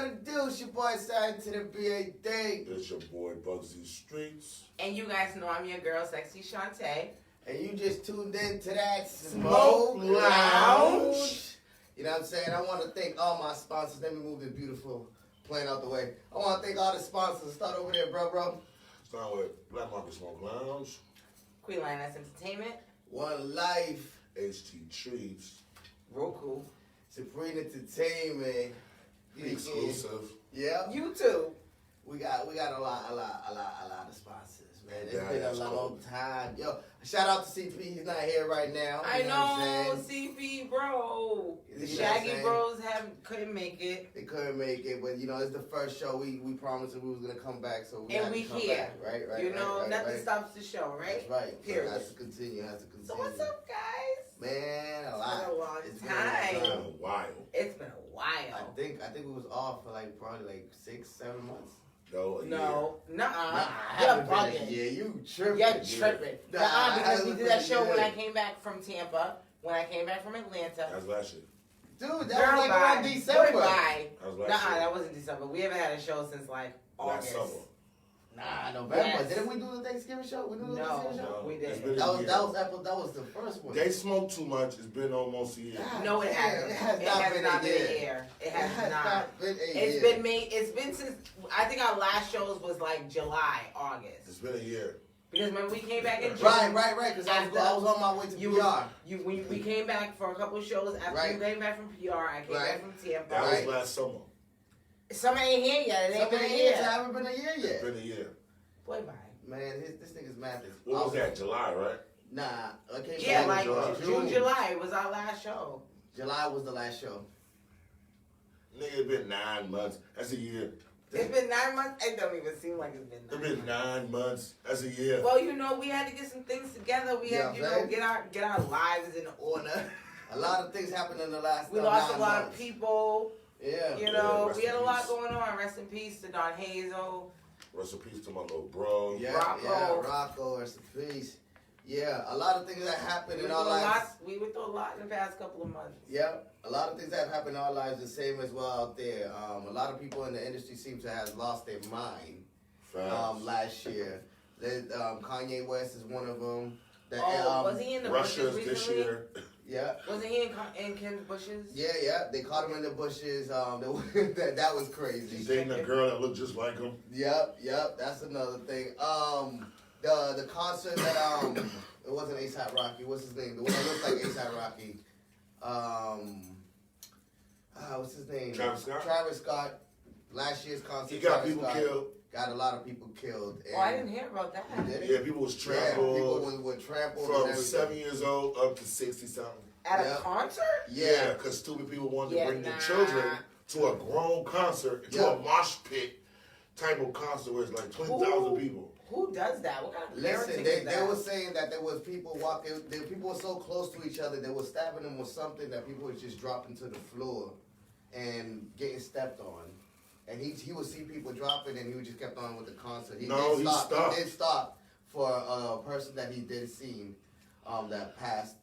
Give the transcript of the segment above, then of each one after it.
what it do? It's your boy, Shantae to the BAD. It's your boy, Bugsy Streetz. And you guys know I'm your girl, Sexxii Shantae. And you just tuned in to that Smoke Lounge. You know what I'm saying? I want to thank all my sponsors. Let me move this beautiful plane out the way. I want to thank all the sponsors. Start over there, bro. Start with Black Market SmokeLounge, Queen Lioness Entertainment, One Life, HT Streetz, Roku, Supreme Entertainment, Exclusive. Yeah. YouTube. We got a lot of sponsors, man. It's Yeah, been a that's long cool. time. Yo, shout out to CP. He's not here right now. I You what I'm know, saying? CP, bro. The You know what I'm Shaggy saying? Bros couldn't make it. They couldn't make it, but you know, it's the first show. We promised that we was gonna come back, so we And had we to come here. back. Right. You know, right, nothing right. stops the show, right? That's right. So Period. it has to continue. So what's up, guys? Man, a It's lot. been a long It's time. been a Been long a while. It's been a I while. think we was off for probably 6-7 months. No, a year. No, Nah, I You're haven't been bugging. a year. You tripping? You're tripping. Nah, Because we haven't did that been a show when year. I came back from Tampa, when I came back from Atlanta. That's last year. Dude, that Girl, was bye. around December. Goodbye. That was last Nuh-uh, year. that wasn't December. We haven't had a show since Last August. summer. Nah, November. Yes. Didn't we do the Thanksgiving show? We did the Thanksgiving show. No, we It's didn't. been a That was year. that was the first one. They smoke too much. It's been almost a year. God. No, it hasn't. It has not been a year. It has not. been a It's year. been made. It's been since. I think our last shows was July, It's August. been a year. Because when we came back in June, Right. Because I was on my way to PR. we came back for a couple of shows after Right. you came back from PR. I came back from Tampa. That Right. was last summer. Summer ain't here yet. It ain't been a year. It haven't been a year It's yet. been a year. Boy, bye. Man, this nigga's mad. What was that? July, right? Nah, I came Yeah, back like in June, July was our last show. July was the last show. Nigga, it's been 9 months. That's a year. It's been 9 months. It don't even seem like it's been 9 It's been 9 months. That's a year. Well, we had to get some things together. We had, Yeah, right. get our lives in order. A lot of things happened in the last. We lost 9 a lot months. of people. Yeah. You know, rest we had a in lot peace. going on. Rest in peace to Don Hazel. Rest in peace to my little bro. Yeah, Rocco. Rocco, rest in peace. Yeah, a lot of things that happened We in went our through a lives. lot. We went through a lot in the past couple of months. Yep, a lot of things that have happened in our lives, the same as well out there. A lot of people in the industry seem to have lost their mind Facts. last year. Kanye West is one of them. Was he in the Russia's bushes this recently? year. Yeah. Wasn't he in Ken's bushes? Yeah. They caught him in the bushes. That was He's crazy. dating a girl that looked just like him. Yep. That's another thing. The concert that it wasn't A$AP Rocky. What's his name? The one that looks like A$AP Rocky. What's his name? Travis Scott? Travis Scott. Last year's concert. He got Travis people Scott killed. Got a lot of people killed. Oh, I didn't hear about that. He did it? Yeah, people was Yeah, trampled. people were trampled and From everything. 7 years old up to 60 something. At a Yeah. concert? Yeah. Because stupid people wanted Yeah, to bring nah. their children to a grown concert, to a mosh pit type of concert where it's like 20,000 people. Who does that? What kind of Listen, parenting they is that? were saying that there was people walking. People were so close to each other, they were stabbing them with something that people would just dropping to the floor and getting stepped on. And he would see people dropping, and he would just kept on with the concert. He did stop for a person that he did see that passed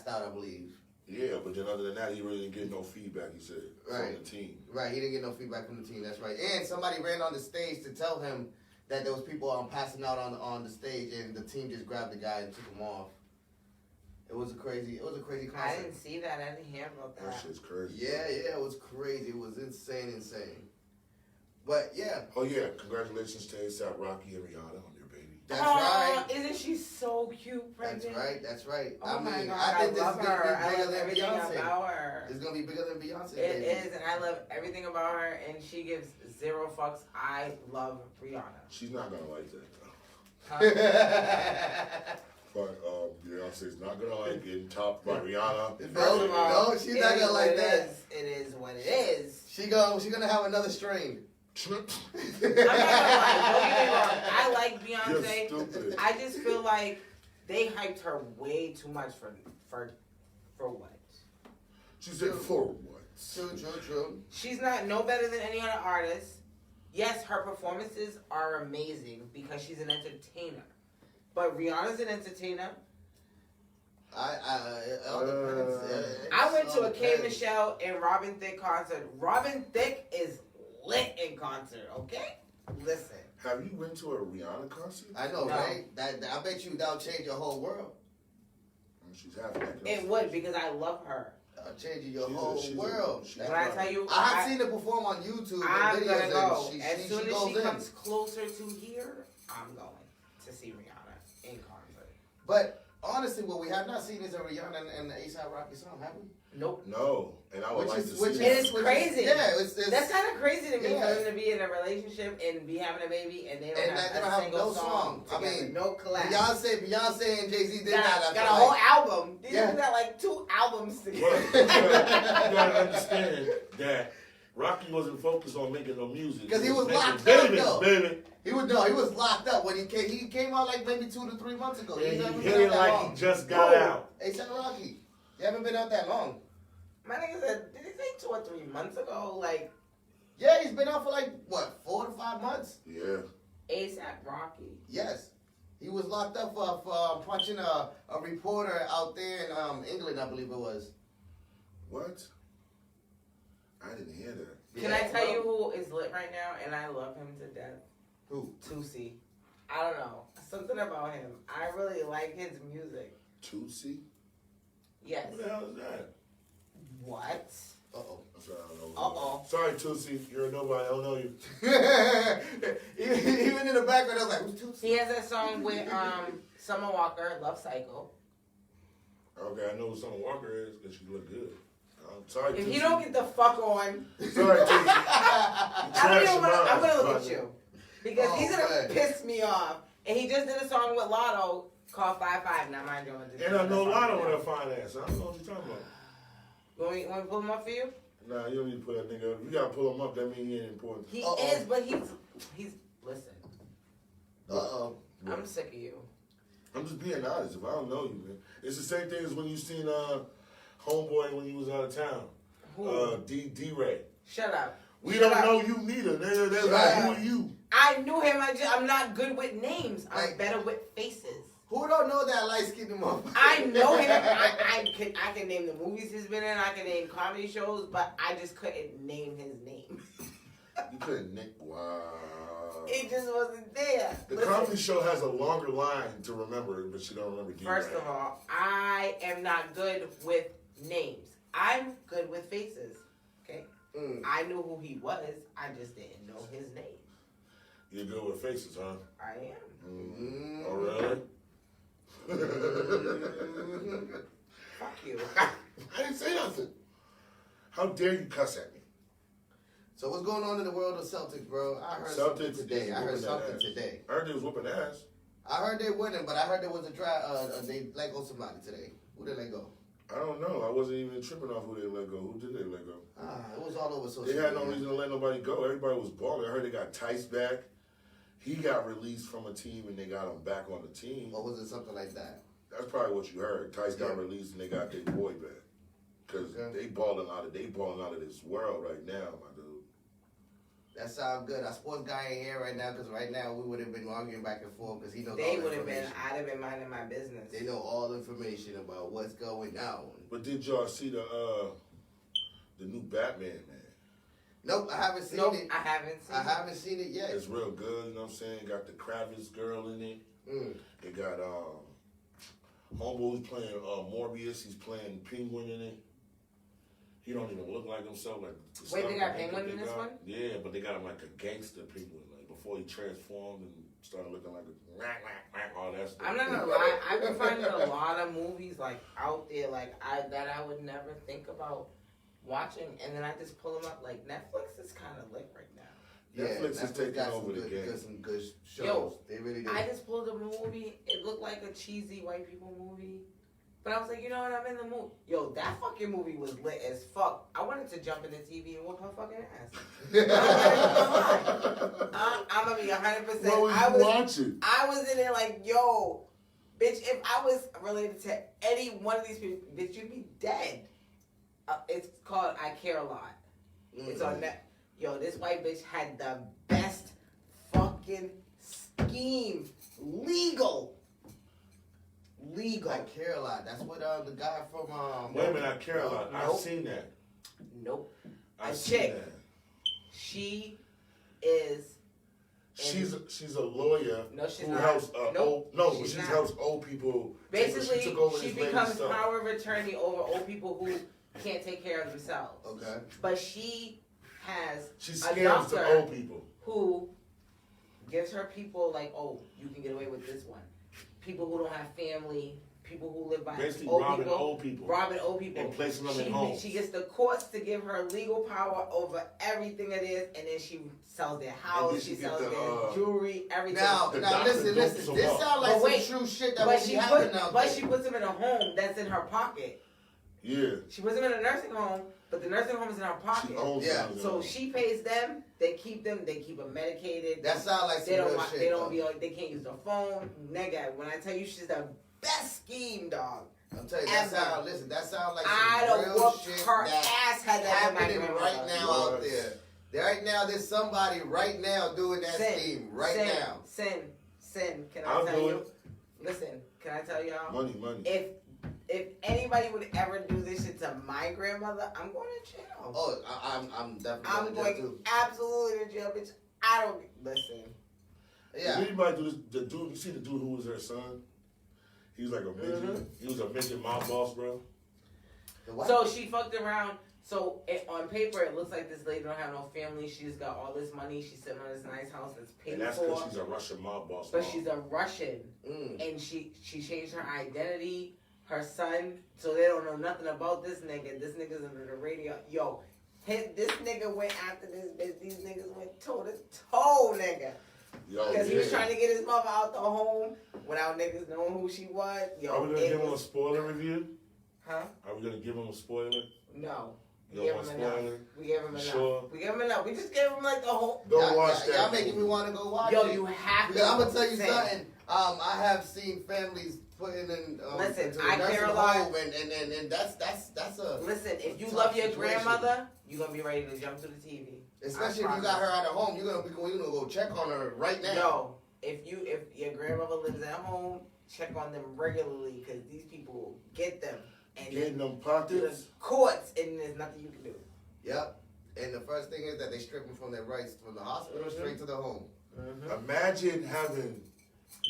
out, I believe. Yeah, but then other than that, he really didn't get no feedback, he said, from the team. Right, he didn't get no feedback from the team. That's right. And somebody ran on the stage to tell him that there was people passing out on the stage, and the team just grabbed the guy and took him off. It was a crazy concert. I didn't see that. I didn't hear about That that. shit's crazy. Yeah, it was crazy. It was insane. But yeah. Oh yeah, congratulations to A$AP Rocky and Rihanna on their baby. That's right. Isn't she so cute, pregnant? That's right. Oh my God, I think this is love gonna her. be I bigger love than everything Beyonce. about her. It's gonna be bigger than Beyonce. It baby. is, and I love everything about her, and she gives 0 fucks. I love Rihanna. She's not gonna like that though. Huh? But Beyonce's not gonna like getting topped by Rihanna. First of all, No, she's it not is gonna what like it that. is. It is what it is. She gonna have another strain. I'm not gonna lie. Don't get me wrong. I like You're Beyonce. stupid. I just feel like they hyped her way too much for what? She said, for what? True. She's not no better than any other artist. Yes, her performances are amazing because she's an entertainer. But Rihanna's an entertainer. It all depends. I went to All a K depends. Michelle and Robin Thicke concert. Robin Thicke is lit in concert, okay? Listen. Have you been to a Rihanna concert? I know, No. right? That I bet you that'll change your whole world. She's having that. It would, because I love her. Changing your whole world. When I tell you, I have seen her perform on YouTube. I'm videos, gonna go. and As soon as goes she in. comes closer to here, I'm going to see Rihanna in concert. But honestly, what we have not seen is a Rihanna and the A$AP Rocky song, have we? Nope. No, and I would like to see It that. is crazy. It's That's kind of crazy to me Yeah. for them to be in a relationship and be having a baby and they don't And have they don't a have single no song. song. I Together, mean, no collab. Beyonce and Jay-Z did got that. a whole album. These Yeah. people got like 2 albums But together. you gotta understand that Rocky wasn't focused on making no music. 'Cause he was making locked up, babies, though. baby. He was locked up when he came. He came out like maybe 2 to 3 months ago. And He he hasn't hit been it out that like long. he just got out. A$AP Rocky. You haven't been out that long. My nigga said, did he say 2 or 3 months ago? Like, Yeah, he's been out for like, what, 4 to 5 months? Yeah. A$AP Rocky. Yes. He was locked up for punching a reporter out there in England, I believe it was. What? I didn't hear that. Can I tell you who is lit right now? And I love him to death. Who? Tusi. I don't know. Something about him. I really like his music. Tootsie? Yes. What the hell is that? What? Uh-oh. I'm sorry, I don't know. Uh-oh. Sorry, Tootsie. You're a nobody. I don't know you. Even in the background, I was like, who's Tootsie? He has that song with Summer Walker, Love Cycle. Okay, I know who Summer Walker is because she look good. I'm sorry, If Tootsie. you don't get the fuck on, Sorry, Tootsie. I'm gonna look at you. Because he's gonna man. piss me off. And he just did a song with Lotto called 5-5. Now mind you, I'm gonna And I know a lot of her fine ass. I don't know what you're talking about. Want me to pull him up for you? Nah, you don't need to put that nigga up. You gotta pull him up. That means he ain't important. He Uh-oh. is, but he's listen. Uh-oh. I'm sick of you. I'm just being honest. If I don't know you, man, it's the same thing as when you seen Homeboy when you was out of town. Who? D-Ray. Shut up. We Shut don't up. know you neither. They're Shut like, up. who are you? I knew him. I'm not good with names. I'm Like- better with faces. Who don't know that light-skinned motherfucker? I know him. I can name the movies he's been in. I can name comedy shows, but I just couldn't name his name. You couldn't Nick. Wow. It just wasn't there. The Listen, comedy show has a longer line to remember, but she don't remember D-Ray. first of all, I am not good with names. I'm good with faces. Okay? Mm. I knew who he was. I just didn't know his name. You're good with faces, huh? I am. Mm. Oh, really? Fuck you. I didn't say nothing. How dare you cuss at me? So what's going on in the world of Celtics, bro? I heard Celtics something today. is I heard whooping that something ass. today. I heard they was whooping ass. I heard they winning, but I heard there was a try. They let go somebody today. Who did they go? I don't know. I wasn't even tripping off who they let go. Who did they let go? It was all over social They media. had no reason to let nobody go. Everybody was balling. I heard they got Tice back. He got released from a team and they got him back on the team. Or was it something like that? That's probably what you heard. Tice got Yeah. released and they got their boy back. Cause Okay. they balling out of this world right now, my dude. That sounds good. Our sports guy ain't here right now because right now we would have been arguing back and forth because he knows They all would the have been. information. I'd have been minding my business. They know all the information about what's going on. But did y'all see the new Batman, man? Nope, I haven't seen Nope, it. I haven't seen I it. haven't seen it yet. It's real good, you know what I'm saying? Got the Kravitz girl in it. Mm. It got Homeboy's playing Morbius, he's playing Penguin in it. He don't even look like himself. Like the Wait, stuff they got that Penguin in this got- one? Yeah, but they got him like a gangster Penguin, like before he transformed and started looking like a all that stuff. I'm not gonna lie. I've been finding a lot of movies like out there, like that I would never think about watching, and then I just pull them up. Like Netflix is kind of lit right now. Netflix is taking got over some the good, game. some good shows. Yo, they really do. I just pulled up a movie. It looked like a cheesy white people movie. But I was like, you know what? I'm in the mood. Yo, that fucking movie was lit as fuck. I wanted to jump in the TV and whoop her fucking ass. I'm gonna be 100%. What was I you watching? I was in there like, yo, bitch, if I was related to any one of these people, bitch, you'd be dead. It's called I Care a Lot. It's on net. Yo, this white bitch had the best fucking scheme. Legal. I Care a Lot. That's what the guy from Wait a minute, I Care a Lot. I've Nope. seen that. Nope. I've A seen chick. that. She is. She's a lawyer. No, she's who not. helps She's she not. helps old people. Basically, she took over she this lady's becomes stuff. power of attorney over old people who can't take care of themselves. Okay. But she has She a scams the doctor old people. who gives her people like, oh, you can get away with this one. People who don't have family, people who live by Basically old robbing people, old people. robbing old people, and placing them in homes. She gets the courts to give her legal power over everything it is, and then she sells their house, she sells their jewelry, everything. Now listen. This sounds like some true shit that would be happening out there. But she puts them in a home that's in her pocket. Yeah. She puts them in a nursing home, but the nursing home is in her pocket. She owns Yeah. them. So she pays them. They keep them medicated. That sounds like some they don't real want, shit. They don't though. be on. They can't use their phone. Nigga, when I tell you she's the best scheme, dog. I'm telling you, Ever. that sounds like some I don't real whoop shit her that's ass had that happening right now out there. Right now, there's somebody right now doing that scheme right now. Sin. Can I I'll tell do you? it. Listen, can I tell y'all? Money. If anybody would ever do this shit to my grandmother, I'm going to jail. Oh, I'm definitely I'm going too. absolutely to jail, bitch. I don't listen. Yeah. Did anybody do this? The dude, you see the dude who was her son? He was like a midget. Mm-hmm. He was a midget mob boss, bro. So she fucked around. So on paper, it looks like this lady don't have no family. She's got all this money. She's sitting on this nice house that's paid And that's for. because she's a Russian mob boss. But mom. she's a Russian, and she changed her identity. Her son, so they don't know nothing about this nigga. This nigga's under the radio. Yo, this nigga went after this bitch. These niggas went toe to toe, nigga. Because he was trying to get his mother out the home without niggas knowing who she was. Yo, Are we gonna give him a spoiler review? Huh? Are we gonna give him a spoiler? No. You We don't gave want him enough. spoiler? We gave him enough. Sure. We gave him enough. We just gave him like the whole. Don't watch that. Y'all making me want to go watch Yo, it. you have Because to. I'm gonna tell you say- something. I have seen families putting in Listen, into the I nursing care a lot. home, and that's a Listen, if you tough love your situation. grandmother, you're gonna be ready to jump to the TV. Especially if you got her at home, you're gonna go check on her right now. Yo, if your grandmother lives at home, check on them regularly because these people will get them and Getting them do the pockets. courts, and there's nothing you can do. Yep. And the first thing is that they strip them from their rights from the hospital straight to the home. Imagine having.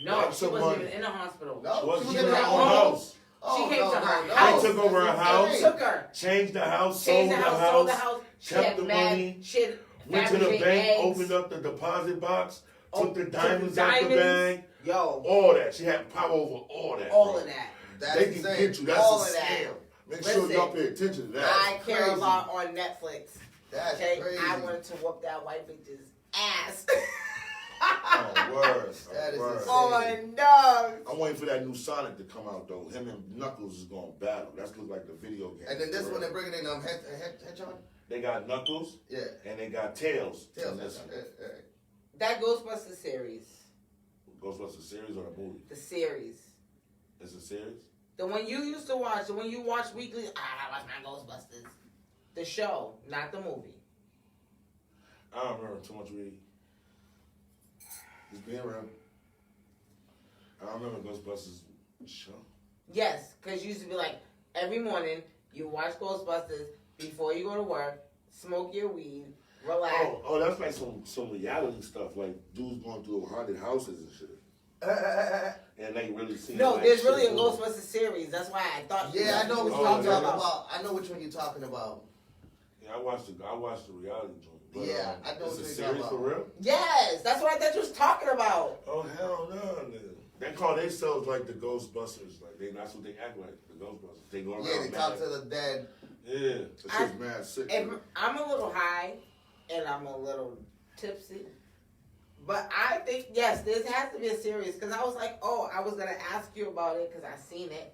No, Lots she of wasn't money. even in the hospital. No, Well, she she was in in her her own home. house. She came to her They house. took over her house. Took her. Changed the house. Changed Sold the house. Sold the house. She kept had the mad. money. She had Went to the fabricated bank. eggs. Opened up the deposit box. Oh, Took the took the diamonds out the diamonds. bag. Yo, All that. She had power over all that. all bro. of that. That's They can insane. get you. That's All a of that. scam. Make Listen, sure y'all pay attention to that. I care a crazy. lot on Netflix. That's Okay, crazy. I wanted to whoop that white bitch's ass. Oh, word. That is Word. insane. Oh no! I'm waiting for that new Sonic to come out though. Him and Knuckles is gonna battle. That's look like the video game. And then this one they're bringing in Hedgehog. They got Knuckles Yeah. and they got Tails. Tails. in this one. That Ghostbusters series, Ghostbusters series or a movie? the series, It's a series. the one you used to watch, the one you watch weekly. I watch my Ghostbusters. The show, not the movie. I don't remember too much really. Just being around. I don't remember Ghostbusters show. Yes, because you used to be like every morning you watch Ghostbusters before you go to work, smoke your weed, relax. Oh, that's like some reality stuff, like dudes going through haunted houses and shit. And they really see. No, like, there's shit really a going. Ghostbusters series. That's why I thought. Yeah, I know what Oh, you're talking yeah. about. I know which one you're talking about. Yeah, I watched the reality joint. But, Yeah, I know it's what a you're series talking for about. real. Yes, that's what I thought you was talking about. Oh hell no, nigga. They call themselves like the Ghostbusters. Like that's what they act like, the Ghostbusters. They go around. Yeah, they talk mad. to the dead. Yeah, that shit's mad sick. And I'm a little high, and I'm a little tipsy. But I think, yes, this has to be a series. Because I was like, I was going to ask you about it because I seen it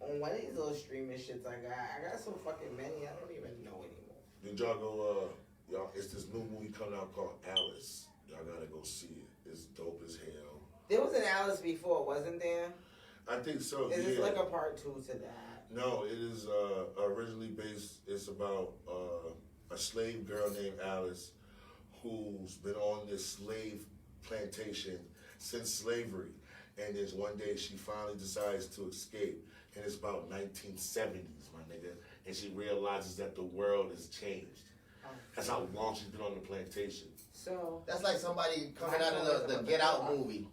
on one of these little streaming shits I got. I got so fucking many, I don't even know anymore. Did y'all go, y'all, it's this new movie coming out called Alice. Y'all gotta go see it. It's dope as hell. There was an Alice before, wasn't there? I think so, Is this yeah. like a part 2 to that? No, it is originally based, it's about a slave girl named Alice who's been on this slave plantation since slavery. And then one day she finally decides to escape. And it's about 1970s, my nigga. And she realizes that the world has changed. That's how long she's been on the plantation. So That's like somebody coming out of the Get Out movie.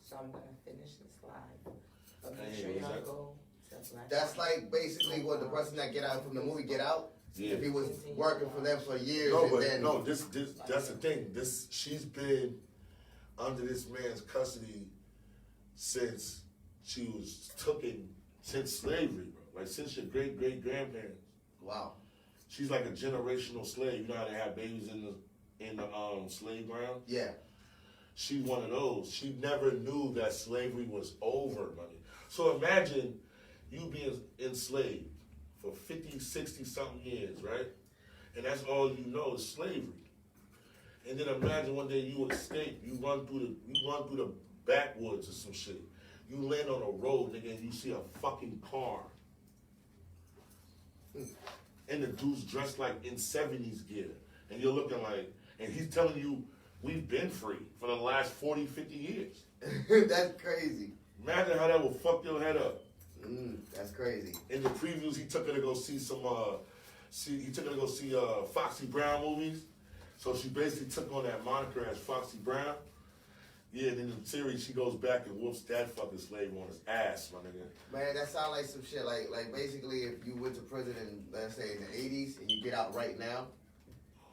So I'm gonna finish this live. But make Hey, sure what is y'all that? go to Black That's Box. like basically what the person that Get Out from the movie Get Out. Yeah. If he was working for them for years, No, and but then no, this that's the thing. She's been under this man's custody since she was taken since slavery, bro. Like since your great grandparents. wow. She's like a generational slave. You know how they have babies in the slave ground? Yeah. She's one of those. She never knew that slavery was over, money. So imagine you being enslaved for 50, 60 something years, right? And that's all you know is slavery. And then imagine one day you escape, you run through the backwoods or some shit. You land on a road, nigga, and you see a fucking car. And the dude's dressed like in 70s gear. And you're looking like, and he's telling you, we've been free for the last 40, 50 years. That's crazy. Imagine how that will fuck your head up. That's crazy. In the previews, he took her to go see Foxy Brown movies. So she basically took on that moniker as Foxy Brown. Yeah, and in the series, she goes back and whoops that fucking slave on his ass, my nigga. Man, that sounds like some shit. Like basically, if you went to prison in, let's say, in the 80s, and you get out right now,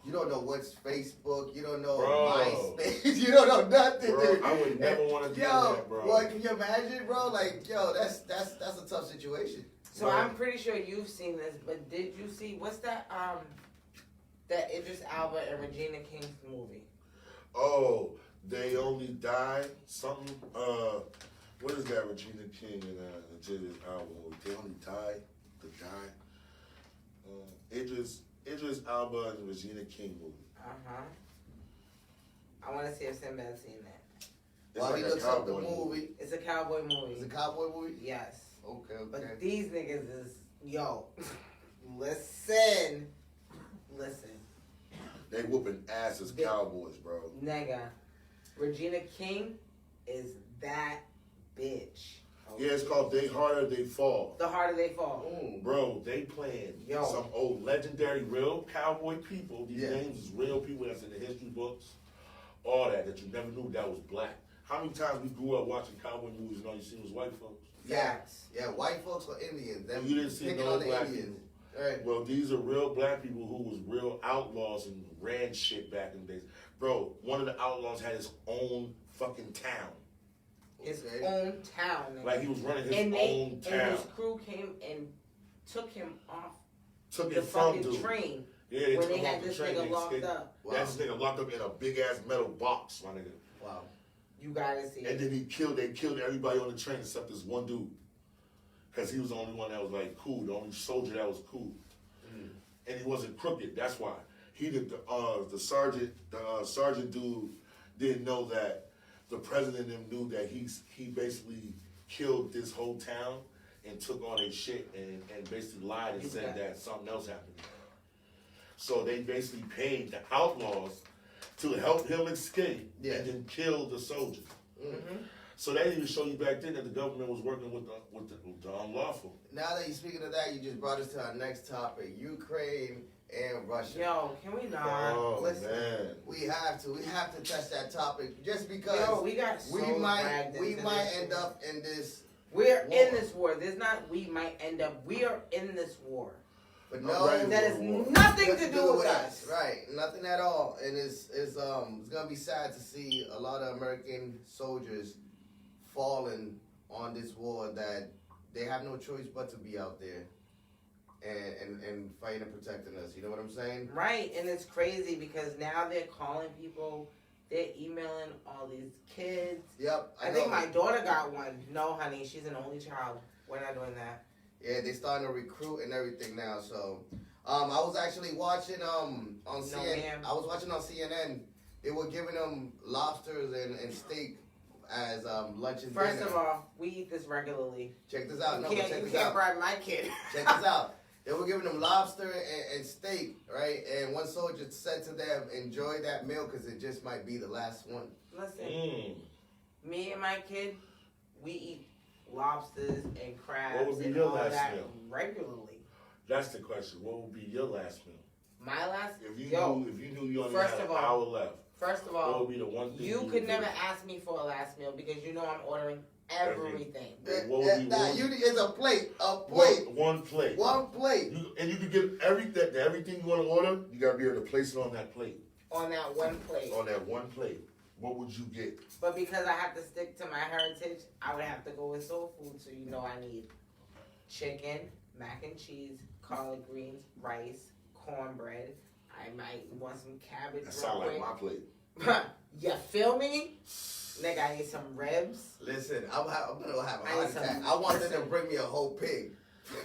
you don't know what's Facebook, you don't know MySpace, you don't know nothing, Bro, dude. I would never want to do that, bro. What, can you imagine, bro? Like, yo, that's a tough situation. So Bro. I'm pretty sure you've seen this, but did you see what's that that Idris Elba and Regina King's movie? Oh, They Only Die, something, what is that Regina King and Idris Elba movie? They Only Die, Idris Elba and Regina King movie. I want to see if Sinbad's seen that. It's While like he a looks up the cowboy movie, It's a cowboy movie. it's a cowboy movie? Yes. Okay. But these niggas is, yo, listen. They whooping ass as cowboys, bro. Nigga, Regina King is that bitch. Yeah, it's called They Harder, They Fall. The Harder They Fall. Bro, they playing Yo. some old legendary real cowboy people. These Yeah. names is real people that's in the history books. All that you never knew that was black. How many times we grew up watching cowboy movies and all you seen was white folks? Facts. Yeah, white folks or Indians. Them You didn't see picking no on the black Indians. people. Right. Well, these are real black people who was real outlaws and ran shit back in the days. Bro, one of the outlaws had his own fucking town. His Okay. own town. Nigga. Like he was running his and own town. And his crew came and took him off Took the it from fucking dude. train Yeah, they when took they him had off the this train. nigga They locked escaped. up. Wow. That's this nigga locked up in a big ass metal box, my nigga. Wow. You gotta see And it. then they killed everybody on the train except this one dude. Cause he was the only one that was like cool, the only soldier that was cool. And he wasn't crooked, that's why. He did the sergeant dude didn't know that the president and them knew that he basically killed this whole town and took all their shit and basically lied and said that something else happened. So they basically paid the outlaws to help him escape and then kill the soldiers. So that even show you back then that the government was working with the unlawful. Now that you're speaking of that, you just brought us to our next topic: Ukraine and Russia. Yo, can we not? Oh Listen. man. We have to touch that topic just because Yo, we got so dragged we into might this end shit. up in this. We're war. in this war. There's not we might end up. We are in this war. But I'm no, ready That for has war. nothing to do with us. Right, nothing at all. And it's gonna be sad to see a lot of American soldiers falling on this war that they have no choice but to be out there and fighting and protecting us. You know what I'm saying? Right, and it's crazy because now they're calling people, they're emailing all these kids. Yep. I think my daughter got one. No, honey, she's an only child. We're not doing that. Yeah, they starting to recruit and everything now. So, I was actually watching on CNN. ma'am. I was watching on CNN. They were giving them lobsters and steak as lunch and First dinner. of all, we eat this regularly. Check this out. No, You but can't, check you this can't out. bribe my kid. Check this out. They were giving them lobster and steak, right? And one soldier said to them, "Enjoy that meal because it just might be the last one." Listen, me and my kid, we eat lobsters and crabs What would be and your all last that meal? regularly. That's the question. What would be your last meal? My last, If knew you only had an hour left, First of what all, would be the one thing you would could do? never ask me for a last meal because you know I'm ordering everything. What would be It's a plate. One plate. One plate. And you can get everything you want to order. You gotta be able to place it on that plate. On that one plate. On that one plate. What would you get? But because I have to stick to my heritage, I would have to go with soul food. So you know I need chicken, mac and cheese, collard greens, rice, cornbread. I might want some cabbage. That sound like my plate. You feel me? Nigga, I need some ribs. Listen, I'm gonna have a I heart need some- attack. I want them to bring me a whole pig.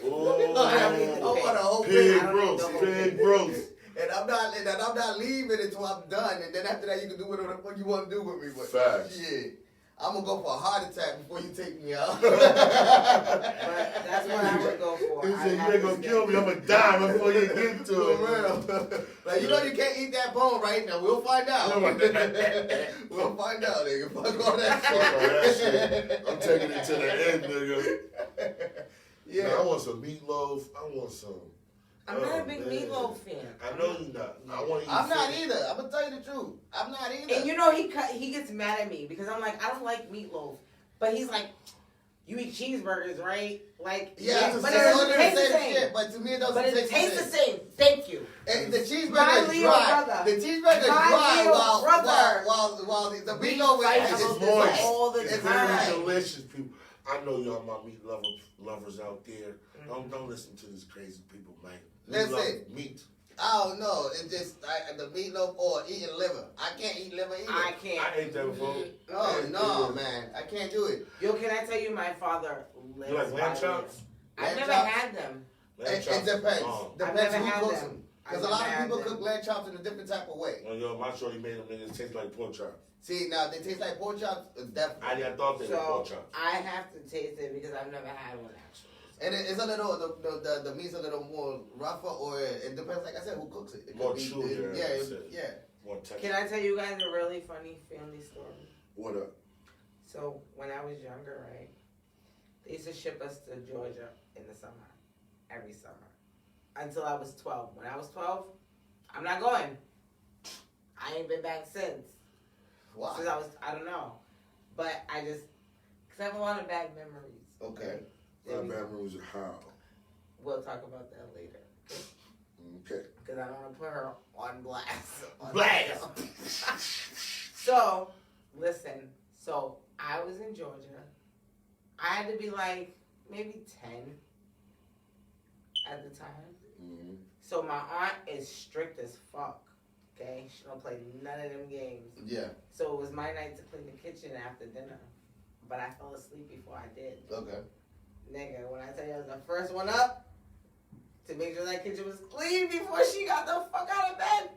Oh, I want a whole pig I don't need roast, the whole pig pig. roast. And I'm not leaving until I'm done. And then after that, you can do whatever the fuck you want to do with me. But Facts. yeah, I'm gonna go for a heart attack before you take me out. But that's what I would go for. He I'd said, you have ain't to gonna stay- kill me, I'm gonna die before you get to For it. real. Like, you know you can't eat that bone right now. We'll find out. We'll find out, nigga. Fuck all that Fuck all that shit. shit. I'm taking it to the end, nigga. Yeah. Now, I want some meatloaf. I want some. I'm not a big meatloaf fan. I know you're not. I want to eat I'm not fish. either. I'm gonna tell you the truth. I'm not either. And you know he gets mad at me because I'm like, I don't like meatloaf. But he's like, you eat cheeseburgers, right? Like, yeah, it's but the it same- doesn't taste the same. shit, but to me it doesn't But it taste tastes the the same. same. Thank you. And the My cheeseburger is Leo dry. brother. The cheeseburger is My dry Leo while brother. the We meatloaf fight is about It's moist. this all the It's time. very delicious, people. I know y'all my meat lovers out there. Don't listen to these crazy people, man. We Listen. love meat. I don't know. It's just the meatloaf or eating liver. I can't eat liver either. I can't. I ate that before. Oh no, man. I can't do it. Yo, can I tell you, my father lives You like lamb by chops? this. I've Lamb never chops? had them. Lamb It chops. depends. Oh. Depends I've never who had cooks them. them. I've Because a lot never of had people them. cook lamb chops in a different type of way. Well, yo, my shorty made them niggas taste like pork chops. See, now they taste like pork chops. Definitely. I thought they were pork So chops. I have to taste it because I've never had one actually. And it's a little the meat's a little more rougher, or it depends. Like I said, who cooks it? It More could be- chewy, Yeah, I said. yeah. More texture. Can I tell you guys a really funny family story? What up? So when I was younger, right, they used to ship us to Georgia in the summer, every summer, until I was 12. When I was 12, I'm not going. I ain't been back since. Why? Since I don't know, but because I have a lot of bad memories. Okay. My bad moves are how? We'll talk about that later. Okay. Because I don't want to put her on blast. Blast! So, listen. So, I was in Georgia. I had to be like maybe 10 at the time. Mm-hmm. So, my aunt is strict as fuck. Okay? She don't play none of them games. Yeah. So, it was my night to clean the kitchen after dinner. But I fell asleep before I did. Okay. Nigga, when I tell you I was the first one up to make sure that kitchen was clean before she got the fuck out of bed.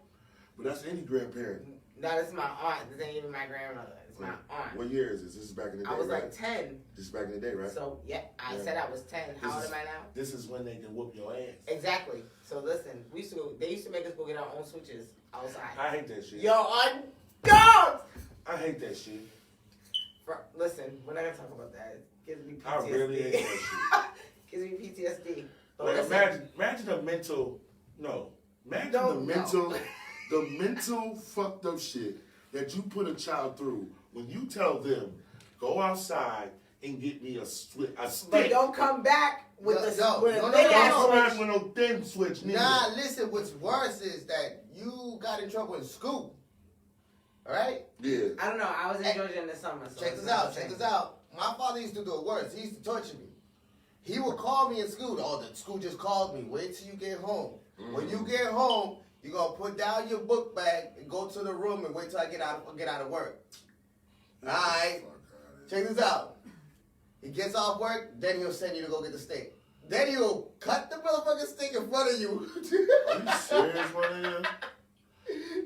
But that's any grandparent. No, this is my aunt. This ain't even my grandmother. It's my aunt. What year is this? This is back in the day, I was right? like 10. This is back in the day, right? So, yeah, I Yeah. said I was 10. How old This is- am I now? This is when they can whoop your ass. Exactly. So, listen, they used to make us go get our own switches outside. I hate that shit. Yo, on dogs! I hate that shit. Listen, we're not going to talk about that. It gives me PTSD. I really hate that shit. Gives me PTSD. But Like listen, imagine the mental, imagine Don't the mental fucked up shit that you put a child through when you tell them, go outside and get me a stick. but don't come back with No, with a no, big no, ass Don't come switch. back with no thin switch, neither. Nah, listen. What's worse is that you got in trouble in school. All right. Yeah. I don't know. I was in Georgia in the summer. So Check it's this not out. the Check same. this out. My father used to do it worse. He used to torture me. He would call me in school. Oh, the school just called me. Wait till you get home. When you get home, you're gonna put down your book bag and go to the room and wait till I get out of work. All right. Check this out. He gets off work, then he'll send you to go get the steak. Then he'll cut the motherfucking steak in front of you. Are you serious, man?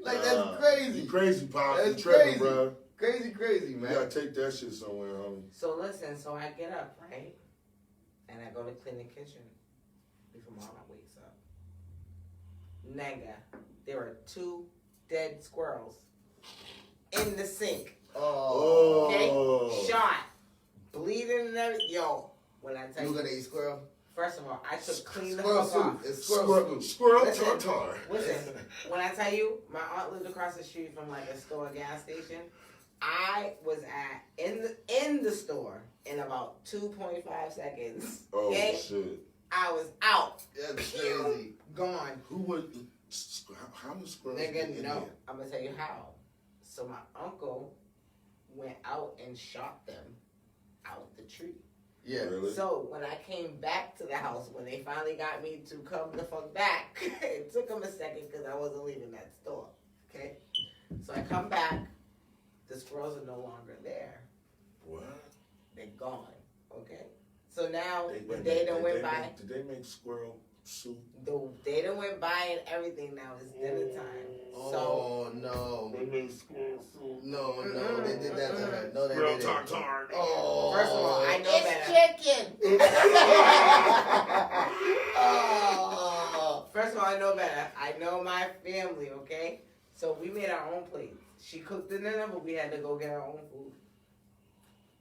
Like, that's crazy. You crazy, Pop. You That's tripping, crazy. bro. Crazy, You man. gotta take that shit somewhere, homie. So listen. So I get up, right, and I go to clean the kitchen before Mama wakes up. Nigga, there are 2 dead squirrels in the sink. Oh. Okay, shot, bleeding and everything. Yo, when I tell You you, gonna eat squirrel? First of all, I took clean the Squirrel fuck soup. off. It's squirrel soup. Squirrel Listen. tartar. Listen, when I tell you, my aunt lived across the street from like a store, gas station. I was in the store in about 2.5 seconds. Oh Okay? shit! I was out. That's crazy. Gone. Who would? How many squirrels? get Nigga, in no. there? I'm gonna tell you how. So my uncle went out and shot them out the tree. Yeah. Really? So when I came back to the house, when they finally got me to come the fuck back, it took them a second because I wasn't leaving that store. Okay? So I come back, the squirrels are no longer there. What? They're gone. Okay? So now the Did day done went by. Did they make squirrel soup? The day done went by and everything now is dinner time. So Oh no. They made squirrel soup. No, they did that to her. No, they Squirrel didn't. tartar. Oh. first of all, I know it's better. chicken. Oh. First of all, I know better. I know my family, okay? So we made our own plates. She cooked the dinner, but we had to go get our own food.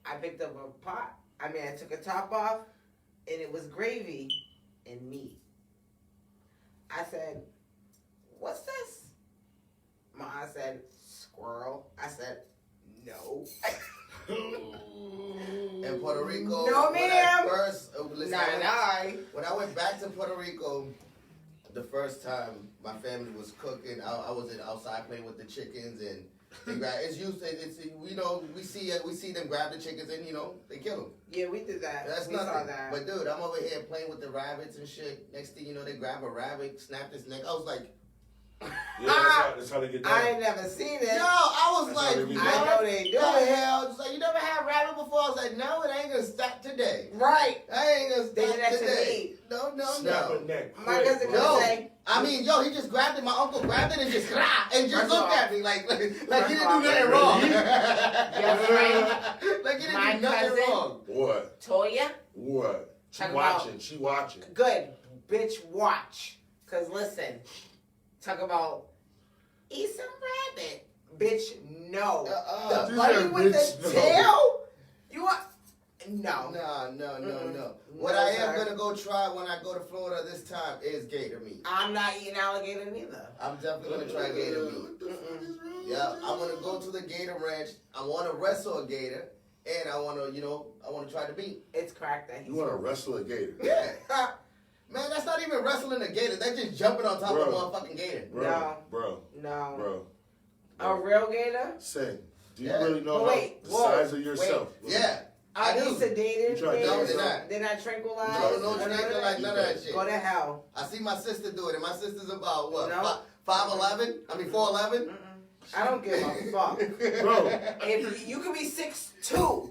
I picked up a pot. I took a top off, and it was gravy and meat. I said, "What's this?" My aunt said, "Squirrel." I said, "No." In Puerto Rico, No, when ma'am. When I went back to Puerto Rico, the first time my family was cooking, I was outside playing with the chickens, and they grab, we see them grab the chickens and they kill them. Yeah, we did that. That's we nothing. saw that. But dude, I'm over here playing with the rabbits and shit. Next thing you know, they grab a rabbit, snap his neck. I was like, Yeah, that's how they get down. I ain't never seen it. yo, I was That's like, how they get I down. know they do the it. hell? Just like, you never had rabbit before? I was like, no, it ain't gonna stop today. Right. I ain't gonna They stop did that to today. me. No. Snap a neck. My quick, cousin bro. No. would say, I mean, yo, he just grabbed it. My uncle grabbed it and just First looked of at me like he didn't do all, nothing really? wrong. your friend, Like he didn't My do nothing cousin- wrong. What? Toya, What? She Talk watching. about- She watching. good. Bitch, watch. Because listen, talk about, eat some rabbit. Bitch, no. Uh-uh. The You bunny said with bitch, the no. tail? You want? No. No. Mm-mm. What No, I am sir. gonna go try when I go to Florida this time is gator meat. I'm not eating alligator neither. I'm definitely gonna try gator meat. Mm-mm. Yeah, I'm gonna go to the gator ranch. I wanna wrestle a gator, and I wanna try the meat. It's crack that he's You want to wrestle a gator? Yeah. Man, that's not even wrestling a gator. That's just jumping on top of a motherfucking gator. Bro, No. bro, No. bro. A real gator? Say, do you Yeah. really know But wait, the whoa, size of yourself? Yeah. Are I they do. sedated? You tried gators? No, they're not. They're not tranquilized? No, None of tranquil, like that? none of that shit. Go to hell. I see my sister do it, and my sister's about what? No. 5'11"? I mean 4'11"? Mm-mm. I don't give a fuck. Bro, If you could be 6'2",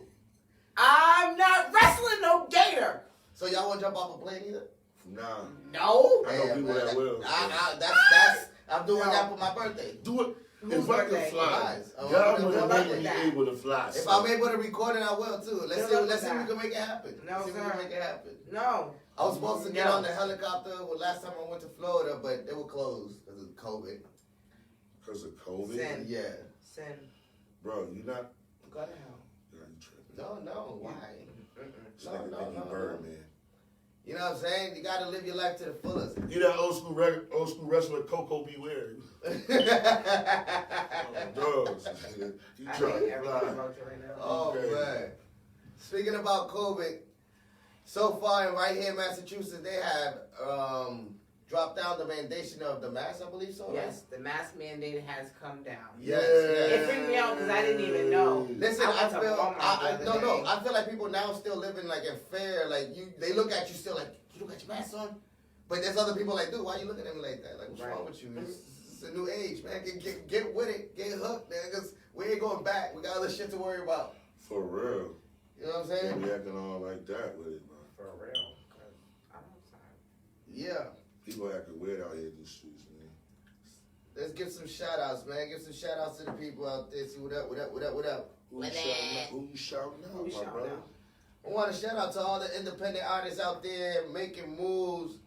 I'm not wrestling no gator. So y'all won't jump off a plane either? nah. No. I know people that will. I'm doing No. that for my birthday. Do it. Whose If I birthday? can fly, Mine's. Oh, God I'm would gonna have do made me that. able to fly. If son. I'm able to record it, I will too. Let's Good see. luck Let's with see if we that. can make it happen. No, Let's see if we sir. can make it happen. No. I was supposed to get No. on the helicopter last time I went to Florida, but they were closed because of COVID. Because of COVID? Sin. Yeah. Sin. Bro, you not. Go to hell. Yeah, you tripping. No. Why? This No, nigga no, think he no, bird, no. man. You know what I'm saying? You got to live your life to the fullest. You that old school wrestler, Coco Beware. Drugs. You I trying hate to everything fly. about you right now. Oh, Okay. man. Speaking about COVID, so far right here in Massachusetts, they have dropped down the mandation of the mask, I believe so. Yes, the mask mandate has come down. Yes. It freaked me out because I didn't even know. Listen, I I went to feel Walmart the other day. I feel like people now still living like in fear. Like they look at you still like you don't got your mask on, but there's other people like, dude, why you looking at me like that? Like what's Right. wrong with you? It's a new age, man. Get with it, get hooked, man. Because we ain't going back. We got other shit to worry about. For real. You know what I'm They saying? be acting all like that with it, man. For real. 'Cause I'm sorry. Yeah. People acting weird out here in these streets, man. Let's give some shout outs, man. Give some shout outs to the people out there. See what up. Who What you shouting that? out? Who you shouting out, Who you my shouting brother? out? I want to shout out to all the independent artists out there making moves.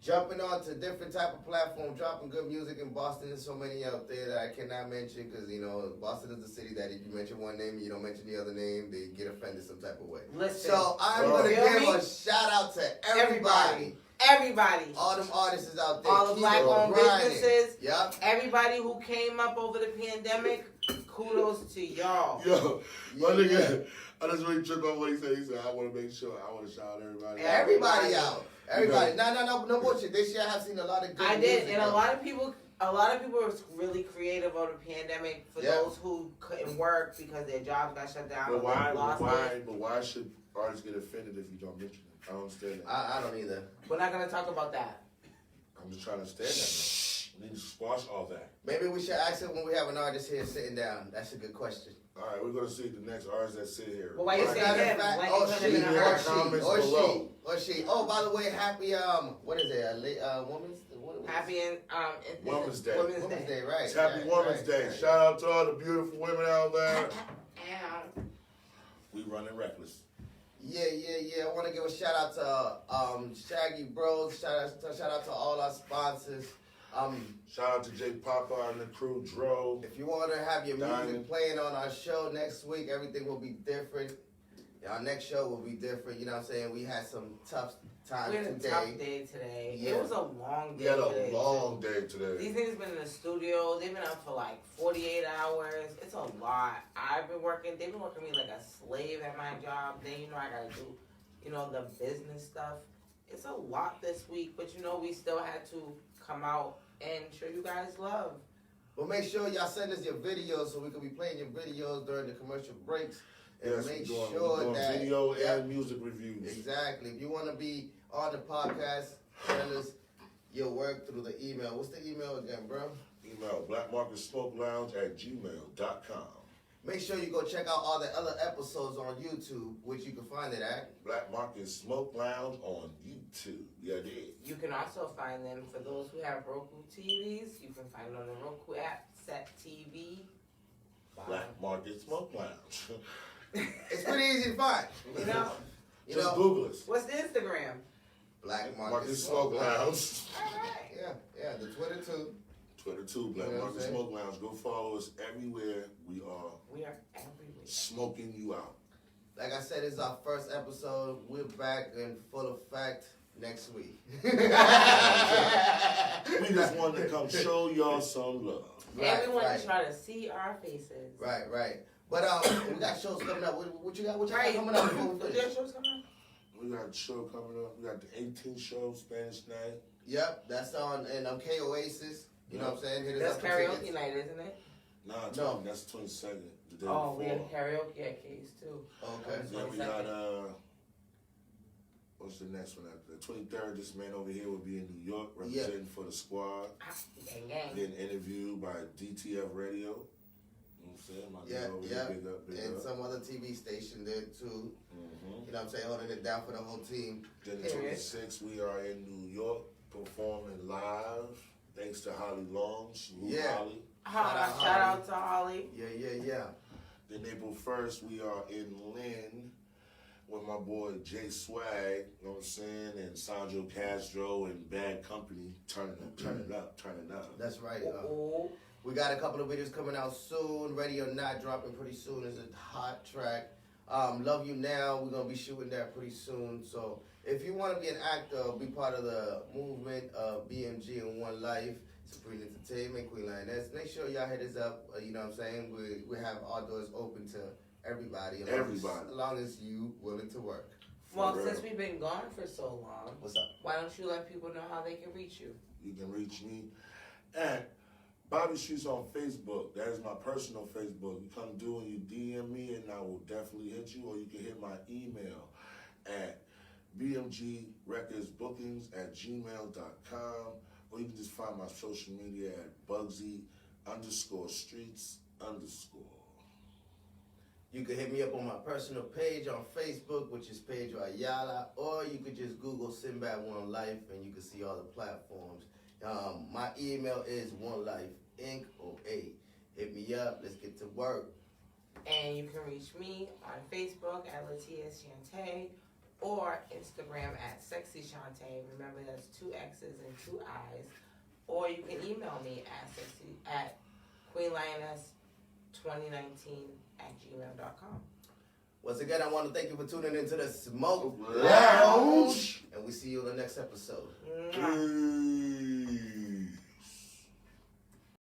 jumping on to different type of platform, dropping good music in Boston. There's so many out there that I cannot mention because, you know, Boston is the city that if you mention one name and you don't mention the other name, they get offended some type of way. Listen, So I'm going to give a shout out to everybody. Everybody. All them artists out there. All the black-owned businesses. Yep. Everybody who came up over the pandemic, kudos to y'all. Yo, my nigga, I just really tripped off what he said. He said, I want to make sure, I want to shout everybody out. Everybody out. Everybody. No bullshit. This year I have seen a lot of good music. And a lot of people were really creative over the pandemic for those who couldn't work because their jobs got shut down. But why should artists get offended if you don't mention it? I don't understand that. I don't either. We're not going to talk about that. I'm just trying to understand that. We need to squash all that. Maybe we should ask it when we have an artist here sitting down. That's a good question. All right, we're going to see the next artist that sit here. Well, why you saying him? Or she. Oh, by the way, happy, what is it? Women's Happy Women's Day. Women's Day, right. It's Happy Women's Day. Right. Shout out to all the beautiful women out there. We running reckless. Yeah. I want to give a shout out to Shaggy Bros. Shout out to all our sponsors. Shout out to Jay Papa and the crew, Dro. If you want to have your music playing on our show next week, everything will be different. Our next show will be different. You know what I'm saying? We had some tough times today. We had a tough day today. Yeah. It was a long day. We had a long day today. These niggas been in the studio. They've been up for like 48 hours. It's a lot. I've been working. They've been working me like a slave at my job. Then, I got to do, the business stuff. It's a lot this week. But, we still had to come out and show you guys love. Well, make sure y'all send us your videos so we can be playing your videos during the commercial breaks. And make sure that video and music reviews. Exactly. If you want to be on the podcast, send us your work through the email. What's the email again, bro? Email blackmarketsmokelounge@gmail.com. Make sure you go check out all the other episodes on YouTube, which you can find it at Black Market Smoke Lounge on YouTube. Yeah, it is. You can also find them for those who have Roku TVs. You can find it on the Roku app, Set TV. Black Market Smoke Lounge. It's pretty easy to find. Just Google us. What's the Instagram? Black Market Smoke Lounge. All right. Yeah. The Twitter too. Twitter too. Black Market Smoke Lounge. Go follow us everywhere. We are everywhere. Smoking you out. Like I said, it's our first episode. We're back in full effect next week. We just wanted to come show y'all some love. And we want to try to see our faces. Right. But we got shows coming up. What you got? What you got coming up? What shows coming up? We got a show coming up. We got the 18th show, Spanish night. Yep, that's on K Oasis. You know what I'm saying? That's karaoke night, isn't it? No, that's 22nd. The day before. We had before. karaoke at K's too. Okay. Then we got what's the next one after? The 23rd. This man over here will be in New York representing for the squad. Gang. Being interviewed by DTF Radio. And some other TV station there too. Mm-hmm. You know what I'm saying? Holding it down for the whole team. Then the 26th, we are in New York performing live. Thanks to Holly Long. Holly. Shout out to Holly. Yeah. Then April 1st, we are in Lynn with my boy Jay Swag, you know what I'm saying, and Sandro Castro and Bad Company. Turn it up. That's right. We got a couple of videos coming out soon. Ready or Not dropping pretty soon. It's a hot track. Love You Now, we're going to be shooting that pretty soon. So if you want to be an actor, be part of the movement of BMG in One Life, Supreme Entertainment, Queen Lioness, make sure y'all hit us up. You know what I'm saying? We have our doors open to everybody. As long as you willing to work. Well, since we've been gone for so long, what's up? Why don't you let people know how they can reach you? You can reach me at Bobby Streetz on Facebook. That is my personal Facebook. You come do and you DM me and I will definitely hit you, or you can hit my email at bmgrecordsbookings@gmail.com, or you can just find my social media at Bugsy_Streetz_. You can hit me up on my personal page on Facebook, which is Pedro Ayala, or you could just Google Sinbad One Life and you can see all the platforms. My email is onelifeinc08. Hit me up. Let's get to work. And you can reach me on Facebook at Latia Shantae, or Instagram at Sexxii Shantae. Remember, that's 2 X's and 2 I's. Or you can email me at queenlioness2019@gmail.com. Once again, I want to thank you for tuning into the Smoke Lounge. And we see you in the next episode. Mwah.